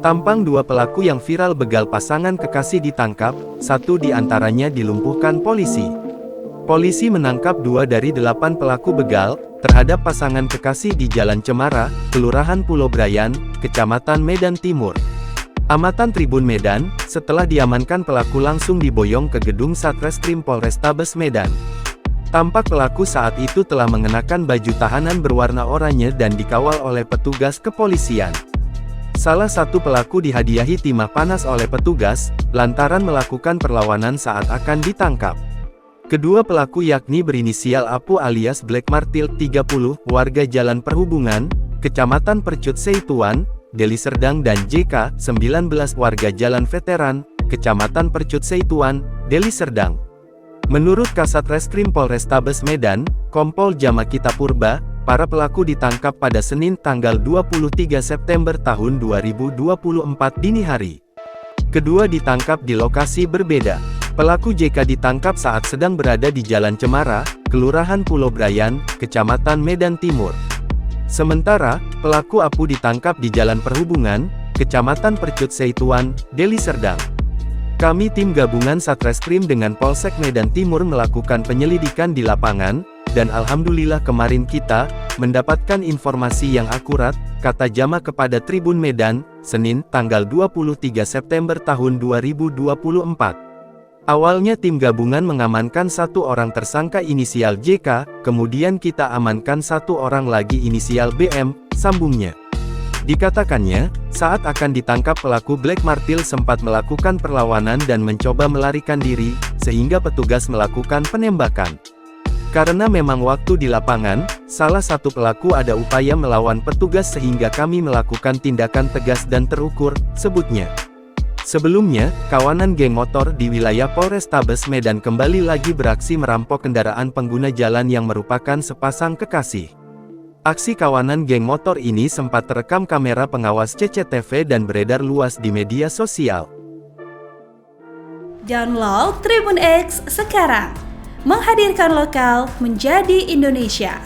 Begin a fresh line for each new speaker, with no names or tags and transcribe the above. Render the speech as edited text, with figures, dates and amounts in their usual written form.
Tampang dua pelaku yang viral begal pasangan kekasih ditangkap, satu di antaranya dilumpuhkan polisi. Polisi menangkap 2 dari 8 pelaku begal terhadap pasangan kekasih di Jalan Cemara, Kelurahan Pulau Brayan, Kecamatan Medan Timur. Amatan Tribun Medan, setelah diamankan pelaku langsung diboyong ke gedung Satreskrim Polrestabes Medan. Tampak pelaku saat itu telah mengenakan baju tahanan berwarna oranye dan dikawal oleh petugas kepolisian. Salah satu pelaku dihadiahi timah panas oleh petugas, lantaran melakukan perlawanan saat akan ditangkap. Kedua pelaku yakni berinisial Apu alias Black Martil 30, warga Jalan Perhubungan, Kecamatan Percut Seituan, Deli Serdang dan JK, 19 warga Jalan Veteran, Kecamatan Percut Seituan, Deli Serdang. Menurut Kasat Reskrim Polrestabes Medan, Kompol Jamakita Purba, para pelaku ditangkap pada Senin tanggal 23 September tahun 2024 dini hari. Kedua ditangkap di lokasi berbeda. Pelaku JK ditangkap saat sedang berada di Jalan Cemara, Kelurahan Pulau Brayan, Kecamatan Medan Timur. Sementara, pelaku Apu ditangkap di Jalan Perhubungan, Kecamatan Percut Seituan, Deli Serdang. Kami tim gabungan Satreskrim dengan Polsek Medan Timur melakukan penyelidikan di lapangan, dan alhamdulillah kemarin kita mendapatkan informasi yang akurat, kata Jama kepada Tribun Medan, Senin, tanggal 23 September tahun 2024. Awalnya tim gabungan mengamankan 1 orang tersangka inisial JK, kemudian kita amankan 1 orang lagi inisial BM, sambungnya. Dikatakannya, saat akan ditangkap pelaku Black Martil sempat melakukan perlawanan dan mencoba melarikan diri, sehingga petugas melakukan penembakan. Karena memang waktu di lapangan, salah satu pelaku ada upaya melawan petugas sehingga kami melakukan tindakan tegas dan terukur, sebutnya. Sebelumnya, kawanan geng motor di wilayah Polrestabes Medan kembali lagi beraksi merampok kendaraan pengguna jalan yang merupakan sepasang kekasih. Aksi kawanan geng motor ini sempat terekam kamera pengawas CCTV dan beredar luas di media sosial.
Download Tribun X sekarang, menghadirkan lokal menjadi Indonesia.